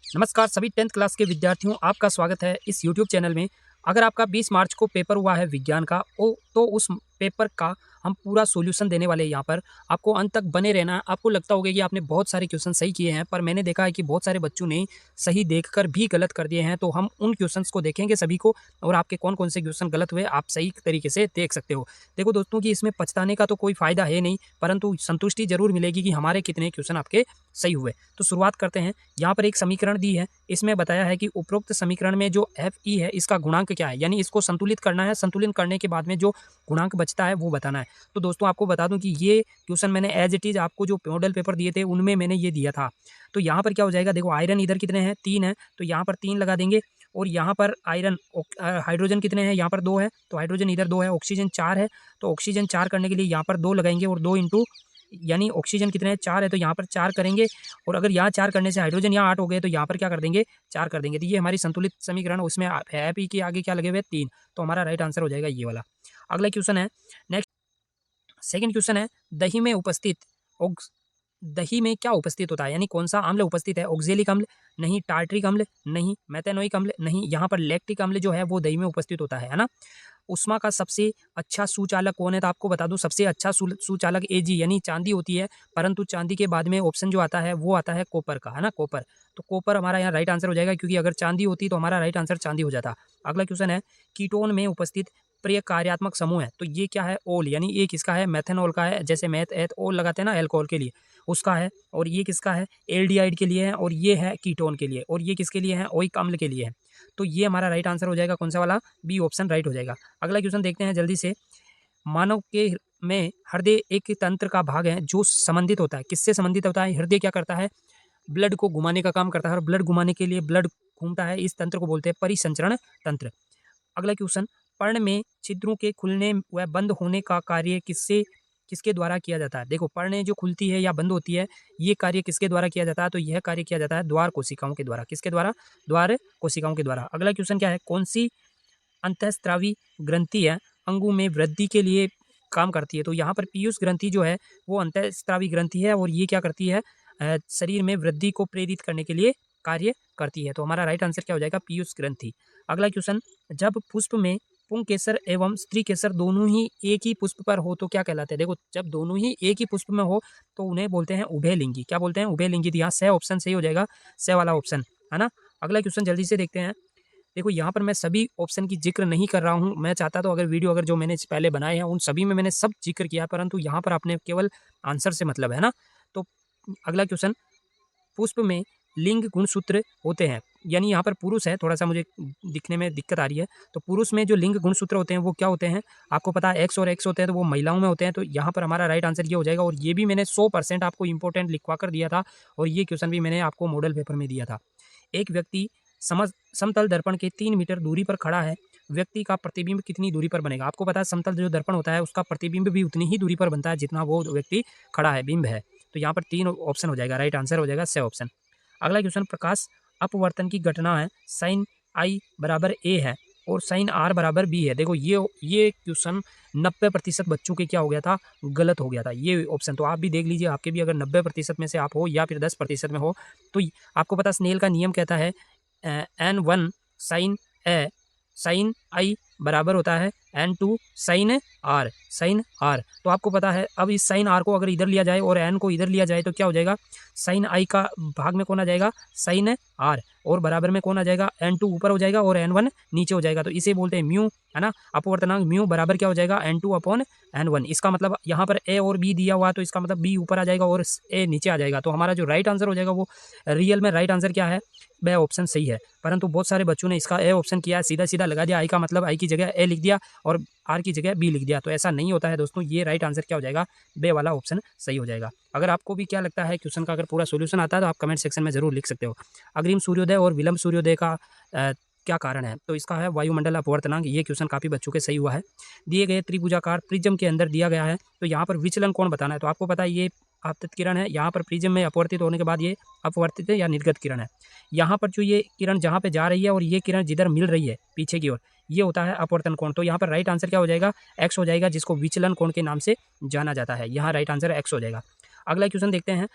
नमस्कार सभी 10th class के विद्यार्थियों, आपका स्वागत है इस YouTube चैनल में। अगर आपका 20 मार्च को पेपर हुआ है विज्ञान का तो उस पेपर का हम पूरा सॉल्यूशन देने वाले हैं यहाँ पर। आपको अंत तक बने रहना है। आपको लगता होगा कि आपने बहुत सारे क्वेश्चन सही किए हैं, पर मैंने देखा है कि बहुत सारे बच्चों ने सही देखकर भी गलत कर दिए हैं। तो हम उन क्वेश्चंस को देखेंगे सभी को, और आपके कौन कौन से क्वेश्चन गलत हुए आप सही तरीके से देख सकते हो। देखो दोस्तों कि इसमें पछताने का तो कोई फ़ायदा है नहीं, परंतु संतुष्टि जरूर मिलेगी कि हमारे कितने क्वेश्चन आपके सही हुए। तो शुरुआत करते हैं। यहाँ पर एक समीकरण दी है, इसमें बताया है कि उपरोक्त समीकरण में जो Fe है इसका गुणांक क्या है, यानी इसको संतुलित करना है। संतुलित करने के बाद में जो गुणांक बचता है वो बताना है। तो दोस्तों आपको बता दूं कि ये क्वेश्चन मैंने एज इट इज आपको जो मॉडल पेपर दिए थे उनमें मैंने ये दिया था। तो यहाँ पर क्या हो जाएगा, देखो आयरन इधर कितने हैं, 3 है, तो यहाँ पर 3 लगा देंगे। और यहाँ पर आयरन हाइड्रोजन कितने हैं, यहाँ पर 2 है, तो हाइड्रोजन इधर 2 है। ऑक्सीजन 4 है, तो ऑक्सीजन 4 करने के लिए यहाँ पर 2 लगाएंगे, और 2 इंटू यानी ऑक्सीजन कितने हैं, 4 है, तो यहाँ पर 4 करेंगे। और अगर यहाँ 4 करने से हाइड्रोजन यहाँ 8 हो गए, तो यहाँ पर क्या कर देंगे, 4 कर देंगे। तो ये हमारी संतुलित समीकरण, उसमें Fe के आगे क्या लगे हुए, 3। तो हमारा राइट आंसर हो जाएगा ये वाला। अगला क्वेश्चन है, नेक्स्ट सेकंड क्वेश्चन है, दही में उपस्थित दही में क्या उपस्थित होता है, यानी कौन सा अम्ल उपस्थित है। ऑक्जेलिक अम्ल नहीं, टार्ट्रिक अम्ल नहीं, मेथेनोइक अम्ल नहीं, यहाँ पर लैक्टिक अम्ल जो है वो दही में उपस्थित होता है ना। उष्मा का सबसे अच्छा सुचालक कौन है, तो आपको बता दूं सबसे अच्छा सुचालक Ag यानी चांदी होती है, परंतु चांदी के बाद में ऑप्शन जो आता है वो आता है कॉपर का, है ना, कॉपर। तो कॉपर हमारा यहाँ राइट आंसर हो जाएगा, क्योंकि अगर चांदी होती तो हमारा राइट आंसर चांदी हो जाता। अगला क्वेश्चन है, कीटोन में उपस्थित प्रिय कार्यात्मक समूह है, तो ये क्या है, ओल, यानी ये किसका है, मेथेनॉल का है। जैसे मैथ एथ ओल लगाते हैं ना एल्कोहल के लिए, उसका है। और ये किसका है, एल्डिहाइड के लिए है, और ये है कीटोन के लिए, और ये किसके लिए है, ओइक अम्ल के लिए है। तो ये हमारा राइट आंसर हो जाएगा कौन सा वाला, बी ऑप्शन राइट हो जाएगा। अगला क्वेश्चन देखते हैं जल्दी से। मानव के में हृदय एक तंत्र का भाग है जो संबंधित होता है, किससे संबंधित होता है, हृदय क्या करता है, ब्लड को घुमाने का काम करता है, और ब्लड घुमाने के लिए ब्लड घूमता है, इस तंत्र को बोलते हैं परिसंचरण तंत्र। अगला क्वेश्चन, पर्ण में छिद्रों के खुलने व बंद होने का कार्य किसके द्वारा किया जाता है। देखो पर्ण जो खुलती है या बंद होती है, ये कार्य किसके द्वारा किया जाता है, तो यह कार्य किया जाता है द्वार कोशिकाओं के द्वारा। किसके द्वारा, द्वार कोशिकाओं के द्वारा। अगला क्वेश्चन क्या है, कौन सी अंतःस्रावी ग्रंथि है अंगों में वृद्धि के लिए काम करती है, तो यहाँ पर पीयूष ग्रंथि जो है वो अंतःस्रावी ग्रंथि है, और ये क्या करती है, शरीर में वृद्धि को प्रेरित करने के लिए कार्य करती है। तो हमारा राइट आंसर क्या हो जाएगा, पीयूष ग्रंथि। अगला क्वेश्चन, जब पुष्प में पुंकेसर एवं स्त्री केसर दोनों ही एक ही पुष्प पर हो तो क्या कहलाते हैं। देखो जब दोनों ही एक ही पुष्प में हो तो उन्हें बोलते हैं उभयलिंगी। क्या बोलते हैं, उभयलिंगी। तो यहाँ स ऑप्शन सही हो जाएगा, स वाला ऑप्शन, है ना। अगला क्वेश्चन जल्दी से देखते हैं। देखो यहाँ पर मैं सभी ऑप्शन की जिक्र नहीं कर रहा हूँ, मैं चाहता तो अगर वीडियो अगर जो मैंने पहले बनाए हैं उन सभी में मैंने सब जिक्र किया, परंतु यहाँ पर आपने केवल आंसर से मतलब है ना। तो अगला क्वेश्चन, पुष्प में लिंग गुणसूत्र होते हैं, यानी यहाँ पर पुरुष है, थोड़ा सा मुझे दिखने में दिक्कत आ रही है। तो पुरुष में जो लिंग गुणसूत्र होते हैं वो क्या होते हैं, आपको पता है एक्स और एक्स होते हैं, तो वो महिलाओं में होते हैं। तो यहाँ पर हमारा राइट आंसर ये हो जाएगा, और ये भी मैंने 100% आपको इंपॉर्टेंट लिखवा कर दिया था, और ये क्वेश्चन भी मैंने आपको मॉडल पेपर में दिया था। एक व्यक्ति समतल दर्पण के 3 मीटर दूरी पर खड़ा है, व्यक्ति का प्रतिबिंब कितनी दूरी पर बनेगा। आपको पता है समतल जो दर्पण होता है उसका प्रतिबिंब भी उतनी ही दूरी पर बनता है जितना वो व्यक्ति खड़ा है, बिंब है। तो यहाँ पर 3 ऑप्शन हो जाएगा, राइट आंसर हो जाएगा स ऑप्शन। अगला क्वेश्चन, प्रकाश अपवर्तन की घटना है, साइन आई बराबर ए है और साइन आर बराबर बी है। देखो ये क्वेश्चन 90% बच्चों के क्या हो गया था, गलत हो गया था ये ऑप्शन। तो आप भी देख लीजिए, आपके भी अगर 90% में से आप हो या फिर 10% में हो, तो आपको पता स्नेल का नियम कहता है N1 साइन ए साइन आई बराबर होता है N2 साइन आर। तो आपको पता है, अब इस साइन आर को अगर इधर लिया जाए और एन को इधर लिया जाए तो क्या हो जाएगा, साइन आई का भाग में कौन आ जाएगा, साइन आर, और बराबर में कौन आ जाएगा, N2 ऊपर हो जाएगा और N1 नीचे हो जाएगा। तो इसे बोलते हैं म्यू, है ना। अपवर्तनांक म्यू बराबर क्या हो जाएगा, N2 अपॉन N1। इसका मतलब यहाँ पर ए और बी दिया हुआ, तो इसका मतलब बी ऊपर आ जाएगा और ए नीचे आ जाएगा। तो हमारा जो राइट आंसर हो जाएगा वो रियल में राइट आंसर क्या है, ब ऑप्शन सही है। परंतु बहुत सारे बच्चों ने इसका ए ऑप्शन किया, सीधा सीधा लगा दिया, आई का मतलब आई की जगह ए लिख दिया और आर की जगह बी लिख दिया। तो ऐसा नहीं होता है दोस्तों, ये राइट आंसर क्या हो जाएगा, बे वाला ऑप्शन सही हो जाएगा। अगर आपको भी क्या लगता है क्वेश्चन का अगर पूरा सॉल्यूशन आता है तो आप कमेंट सेक्शन में जरूर लिख सकते हो। अग्रिम सूर्योदय और विलंब सूर्योदय का क्या कारण है, तो इसका है वायुमंडल अपवर्तनांक। ये क्वेश्चन काफ़ी बच्चों के सही हुआ है। दिए गए त्रिभुजाकार प्रिज्म के अंदर दिया गया है, तो यहाँ पर विचलन कौन बताना है। तो आपको पता है ये आपतित किरण है, यहाँ पर प्रिज्म में अपवर्तित होने के बाद ये अपवर्तित या निर्गत किरण है। यहाँ पर जो ये किरण जहाँ पे जा रही है और ये किरण जिधर मिल रही है पीछे की ओर, ये होता है अपवर्तन कोण। तो यहाँ पर राइट आंसर क्या हो जाएगा, एक्स हो जाएगा, जिसको विचलन कोण के नाम से जाना जाता है। यहाँ राइट आंसर एक्स हो जाएगा। अगला क्वेश्चन देखते हैं,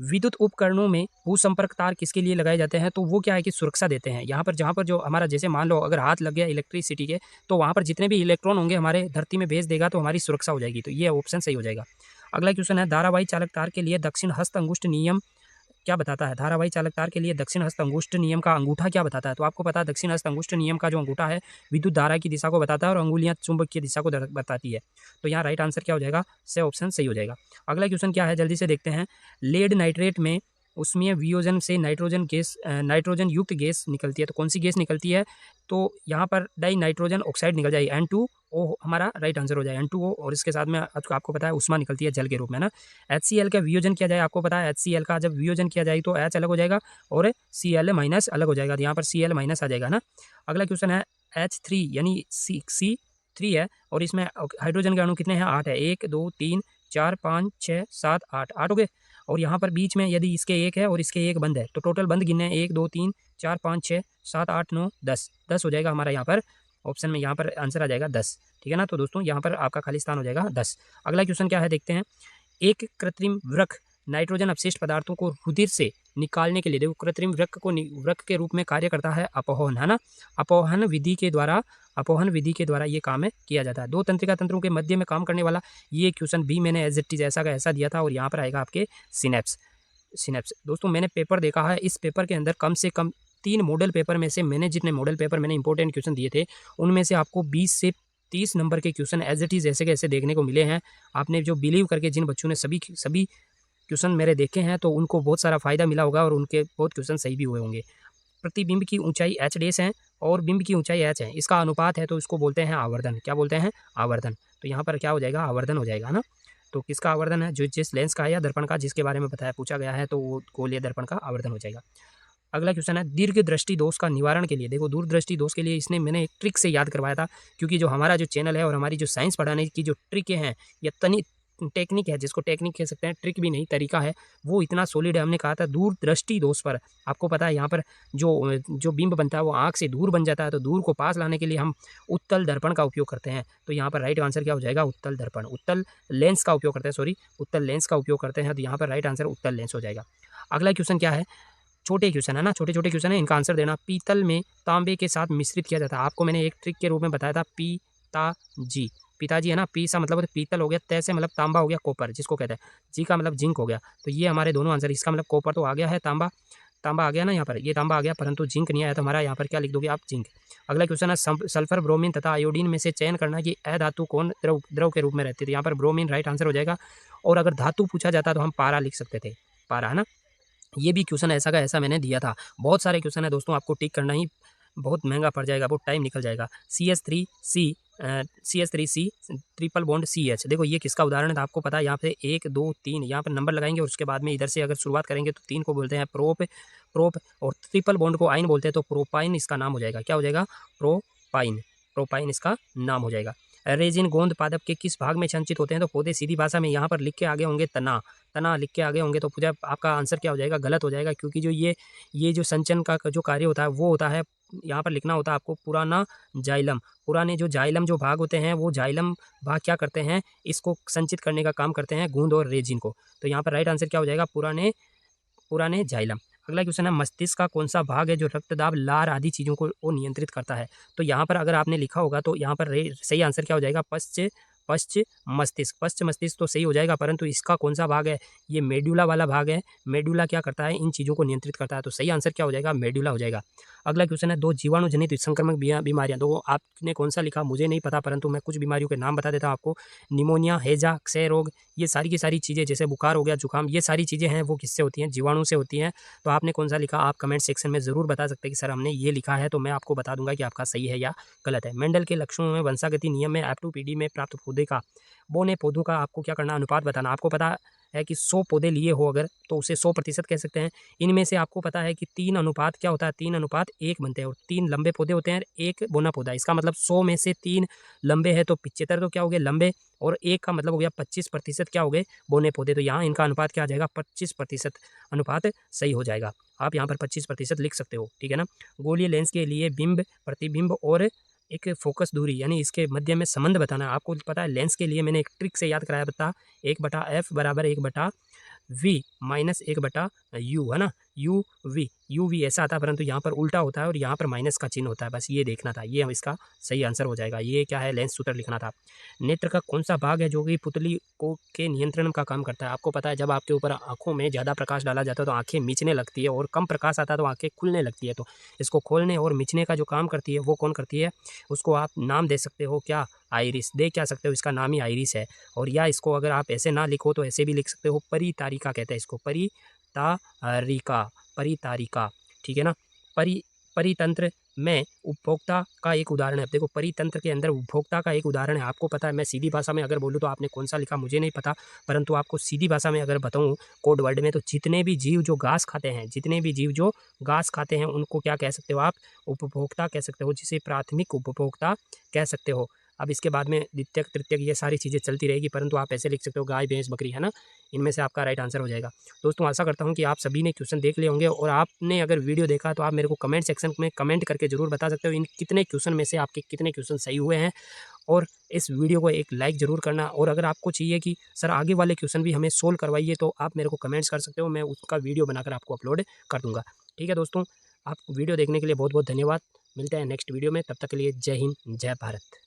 विद्युत उपकरणों में भूसंपर्क तार किसके लिए लगाए जाते हैं, तो वो क्या है कि सुरक्षा देते हैं। यहाँ पर जहाँ पर जो हमारा जैसे मान लो अगर हाथ लग गया इलेक्ट्रिसिटी के, तो वहाँ पर जितने भी इलेक्ट्रॉन होंगे हमारे धरती में भेज देगा, तो हमारी सुरक्षा हो जाएगी। तो ये ऑप्शन सही हो जाएगा। अगला क्वेश्चन है, धारावाही चालक तार के लिए दक्षिण हस्त अंगुष्ठ नियम क्या बताता है। धारावाही चालक तार के लिए दक्षिण हस्त अंगुष्ठ नियम का अंगूठा क्या बताता है। तो आपको पता है दक्षिण हस्त अंगुष्ठ नियम का जो अंगूठा है विद्युत धारा की दिशा को बताता है और अंगुलियां चुंबकीय दिशा को बताती है। तो यहाँ राइट आंसर क्या हो जाएगा, से ऑप्शन सही हो जाएगा। अगला क्वेश्चन क्या है जल्दी से देखते हैं। लेड नाइट्रेट में उसमें वियोजन से नाइट्रोजन युक्त गैस निकलती है, तो कौन सी गैस निकलती है, तो यहाँ पर डाई नाइट्रोजन ऑक्साइड निकल जाएगी, N2O हमारा राइट आंसर हो जाए N2O। और इसके साथ में आपको पता है उष्मा निकलती है जल के रूप में ना। HCl का वियोजन किया जाए, आपको पता है HCl का जब वियोजन किया जाए तो H अलग हो जाएगा और Cl माइनस अलग हो जाएगा, तो यहाँ पर Cl माइनस आ जाएगा ना। अगला क्वेश्चन है H3 यानी C3 है और इसमें हाइड्रोजन के अणु कितने हैं, 8 है। 1 2 3 4 5 6 7 8 8 हो गए। और यहाँ पर बीच में यदि इसके एक है और इसके एक बंद है, तो टोटल बंद गिनने हैं 1 2 3 4 5 6 7 8 9 10 10 हो जाएगा हमारा यहाँ पर ऑप्शन में, यहाँ पर आंसर आ जाएगा 10। ठीक है ना। तो दोस्तों यहाँ पर आपका खाली स्थान हो जाएगा 10। अगला क्वेश्चन क्या है देखते हैं। एक कृत्रिम वृक्क नाइट्रोजन अपशिष्ट पदार्थों को रुधिर से निकालने के लिए, देखो कृत्रिम वृक्क के रूप में कार्य करता है अपोहन, है ना। अपोहन विधि के द्वारा ये काम किया जाता है। दो तंत्रिका तंत्रों के मध्य में काम करने वाला, ये क्वेश्चन भी मैंने एज इट इज ऐसा का ऐसा दिया था और यहाँ पर आएगा आपके सिनेप्स। दोस्तों मैंने पेपर देखा है, इस पेपर के अंदर कम से कम 3 मॉडल पेपर में से मैंने जितने मॉडल पेपर मैंने इंपॉर्टेंट क्वेश्चन दिए थे उनमें से आपको 20 से 30 नंबर के क्वेश्चन एज इट इज ऐसे के ऐसे देखने को मिले हैं। आपने जो बिलीव करके जिन बच्चों ने सभी क्वेश्चन मेरे देखे हैं तो उनको बहुत सारा फायदा मिला होगा और उनके बहुत क्वेश्चन सही भी हुए होंगे। प्रतिबिंब की ऊंचाई h डेस है और बिंब की ऊंचाई h है, इसका अनुपात है तो इसको बोलते हैं आवर्धन। क्या बोलते हैं, आवर्धन। तो यहाँ पर क्या हो जाएगा, आवर्धन हो जाएगा ना। तो किसका आवर्धन है, जो जिस लेंस का है या दर्पण का जिसके बारे में बताया पूछा गया है, तो वो गोलीय दर्पण का आवर्धन हो जाएगा। अगला क्वेश्चन है, दीर्घ दृष्टि दोष का निवारण के लिए, देखो दूरदृष्टि दोष के लिए इसने मैंने एक ट्रिक से याद करवाया था, क्योंकि जो हमारा जो चैनल है और हमारी जो साइंस पढ़ाने की जो ट्रिक हैं या टेक्निक है, जिसको टेक्निक कह सकते हैं, ट्रिक भी नहीं तरीका है, वो इतना सॉलिड है। हमने कहा था दूरदृष्टि दोष पर, आपको पता है यहाँ पर जो बिंब बनता है वो आँख से दूर बन जाता है, तो दूर को पास लाने के लिए हम उत्तल दर्पण का उपयोग करते हैं। तो यहाँ पर राइट आंसर क्या हो जाएगा, उत्तल दर्पण, उत्तल लेंस का उपयोग करते हैं, उत्तल लेंस का उपयोग करते हैं। तो यहाँ पर राइट आंसर उत्तल लेंस हो जाएगा। अगला क्वेश्चन क्या है, छोटे क्वेश्चन है ना, छोटे क्वेश्चन है, इनका आंसर देना। पीतल में तांबे के साथ मिश्रित किया जाता है, आपको मैंने एक ट्रिक के रूप में बताया था, पिताजी है ना, पी सा मतलब पीतल हो गया, तय से मतलब तांबा हो गया, कॉपर जिसको कहते हैं, जी का मतलब जिंक हो गया। तो ये हमारे दोनों आंसर, इसका मतलब कॉपर तो आ गया है, तांबा आ गया ना यहाँ पर, ये तांबा आ गया, परंतु जिंक नहीं आया, तो हमारा यहाँ पर क्या लिख दोगे आप, जिंक। अगला क्वेश्चन है, सल्फर, ब्रोमीन तथा आयोडीन में से चयन करना कि अधातु कौन द्रव के रूप में रहती है। यहाँ पर ब्रोमीन राइट आंसर हो जाएगा। और अगर धातु पूछा जाता तो हम पारा लिख सकते थे, पारा, है ना। ये भी क्वेश्चन ऐसा का ऐसा मैंने दिया था। बहुत सारे क्वेश्चन है दोस्तों, आपको टिक करना ही बहुत महंगा पड़ जाएगा, बहुत टाइम निकल जाएगा। CH3C ट्रिपल बॉन्ड CH, देखो ये किसका उदाहरण है, तो आपको पता है यहाँ पे 1 2 3 यहाँ पर नंबर लगाएंगे और उसके बाद में इधर से अगर शुरुआत करेंगे तो 3 को बोलते हैं प्रोप, और ट्रिपल बॉन्ड को आइन बोलते हैं, तो प्रोपाइन इसका नाम हो जाएगा। क्या हो जाएगा, प्रोपाइन इसका नाम हो जाएगा। रेजिन गोंद पादप के किस भाग में संचित होते हैं, तो पौधे, सीधी भाषा में यहाँ पर लिख के आगे होंगे तना लिख के आगे होंगे, तो पूजा आपका आंसर क्या हो जाएगा, गलत हो जाएगा, क्योंकि जो ये जो संचन का जो कार्य होता है वो होता है, यहाँ पर लिखना होता है आपको पुराना जाइलम। पुराने जो जाइलम जो भाग होते हैं वो जाइलम भाग क्या करते हैं, इसको संचित करने का काम करते हैं, गोंद और रेजिन को। तो यहाँ पर राइट आंसर क्या हो जाएगा, पुराने जाइलम। अगला क्वेश्चन है, मस्तिष्क का कौन सा भाग है जो रक्तदाब, लार आदि चीज़ों को वो नियंत्रित करता है। तो यहाँ पर अगर आपने लिखा होगा तो यहाँ पर सही आंसर क्या हो जाएगा, पश्च मस्तिष्क तो सही हो जाएगा, परंतु इसका कौन सा भाग है, ये मेडुला वाला भाग है। मेडुला क्या करता है, इन चीज़ों को नियंत्रित करता है, तो सही आंसर क्या हो जाएगा, मेडुला हो जाएगा। अगला क्वेश्चन है, 2 जीवाणु जनित संक्रमक बीमारियां, तो आपने कौन सा लिखा मुझे नहीं पता, परंतु मैं कुछ बीमारियों के नाम बता देता हूँ आपको। निमोनिया, हैजा, क्षय रोग, ये सारी की सारी चीज़ें, जैसे बुखार हो गया, जुकाम, ये सारी चीज़ें हैं वो किससे होती हैं, जीवाणु से होती हैं। तो आपने कौन सा लिखा, आप कमेंट सेक्शन में ज़रूर बता सकते हैं कि सर हमने ये लिखा है, तो मैं आपको बता दूंगा कि आपका सही है या गलत है। मेंडल के लक्षणों में वंशागति नियम में F2PD में प्राप्त पौधे का, बोने पौधों का आपको क्या करना, अनुपात बताना। आपको पता है कि 100 पौधे लिए हो अगर, तो उसे 100% कह सकते हैं। इनमें से आपको पता है कि 3 अनुपात क्या होता है, 3 अनुपात 1 बनते हैं, और 3 लंबे पौधे होते हैं, 1 बोना पौधा। इसका मतलब 100 में से 3 लंबे हैं, तो 75 तो क्या हो गए, लंबे, और 1 का मतलब हो गया 25% क्या हो गए, बोने पौधे। तो यहाँ इनका अनुपात क्या आ जाएगा, 25% अनुपात सही हो जाएगा। आप यहाँ पर 25% लिख सकते हो, ठीक है ना। गोलीय लेंस के लिए बिंब, प्रतिबिंब और एक फोकस दूरी यानी इसके मध्य में संबंध बताना। आपको पता है लेंस के लिए मैंने एक ट्रिक से याद कराया, बता 1/f बराबर 1/2 वी माइनस 1/u है ना, यू वी ऐसा आता है, परंतु यहाँ पर उल्टा होता है और यहाँ पर माइनस का चिन्ह होता है। बस ये देखना था, ये हम इसका सही आंसर हो जाएगा। ये क्या है, लेंस सूत्र लिखना था। नेत्र का कौन सा भाग है जो कि पुतली को के नियंत्रण का काम करता है? आपको पता है, जब आपके ऊपर आंखों में ज़्यादा प्रकाश डाला जाता है तो आंखें मीचने लगती है, और कम प्रकाश आता है तो आंखें खुलने लगती है। तो इसको खोलने और मीचने का जो काम करती है वो कौन करती है? उसको आप नाम दे सकते हो क्या? आइरिस दे क्या सकते हो, इसका नाम ही आइरिस है। और या इसको अगर आप ऐसे ना लिखो तो ऐसे भी लिख सकते हो, परितारिका कहते हैं इसको, परितारिका, परितारिका, ठीक है ना। परितंत्र में उपभोक्ता का एक उदाहरण है। अब देखो, परितंत्र के अंदर उपभोक्ता का एक उदाहरण है। आपको पता है, मैं सीधी भाषा में अगर बोलूँ तो आपने कौन सा लिखा मुझे नहीं पता, परंतु आपको सीधी भाषा में अगर बताऊँ कोड वर्ड में, तो जितने भी जीव जो घास खाते हैं, जितने भी जीव जो घास खाते हैं उनको क्या कह सकते हो आप? उपभोक्ता कह सकते हो, जिसे प्राथमिक उपभोक्ता कह सकते हो। अब इसके बाद में द्वितीयक, तृतीयक, ये सारी चीज़ें चलती रहेगी, परंतु आप ऐसे लिख सकते हो गाय, भैंस, बकरी, है ना। इनमें से आपका राइट आंसर हो जाएगा। दोस्तों, आशा करता हूँ कि आप सभी ने क्वेश्चन देख लिए होंगे, और आपने अगर वीडियो देखा तो आप मेरे को कमेंट सेक्शन में कमेंट करके ज़रूर बता सकते हो इन कितने क्वेश्चन में से आपके कितने क्वेश्चन सही हुए हैं। और इस वीडियो को एक लाइक ज़रूर करना, और अगर आपको चाहिए कि सर आगे वाले क्वेश्चन भी हमें सोल्व करवाइए, तो आप मेरे को कमेंट्स कर सकते हो, मैं उसका वीडियो बनाकर आपको अपलोड कर दूँगा। ठीक है दोस्तों, आप वीडियो देखने के लिए बहुत बहुत धन्यवाद। मिलते हैं नेक्स्ट वीडियो में, तब तक के लिए जय हिंद, जय भारत।